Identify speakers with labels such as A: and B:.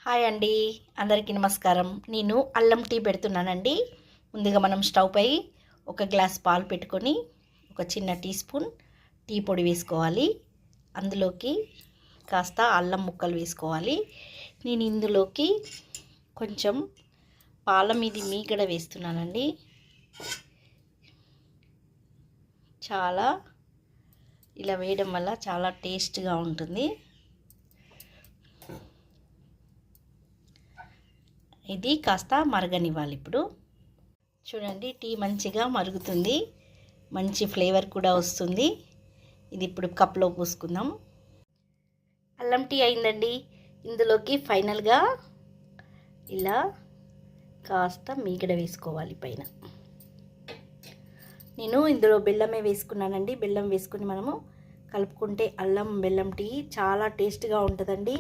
A: Hi అండి, అందరికీ నమస్కారం. నేను అల్లం టీ పెడుతున్నానండి. ముందుగా మనం స్టవ్ పై ఒక గ్లాస్ పాలు పెట్టుకొని ఒక చిన్న టీ స్పూన్ టీ పొడి వేసుకోవాలి. అందులోకి కాస్త అల్లం ముక్కలు వేసుకోవాలి. నేను ఇందులోకి కొంచెం పాల మీది మీగడ వేస్తున్నానండి. చాలా ఇలా వేయడం వల్ల చాలా టేస్ట్గా ఉంటుంది. ఇది కాస్త మరగనివ్వాలి. ఇప్పుడు చూడండి, టీ మంచిగా మరుగుతుంది, మంచి ఫ్లేవర్ కూడా వస్తుంది. ఇది ఇప్పుడు కప్లో పోసుకుందాం. అల్లం టీ అయిందండి. ఇందులోకి ఫైనల్గా ఇలా కాస్త మీగడ వేసుకోవాలి పైన. నేను ఇందులో బెల్లమే వేసుకున్నానండి. బెల్లం వేసుకుని మనము కలుపుకుంటే అల్లం బెల్లం టీ చాలా టేస్ట్గా ఉంటుందండి.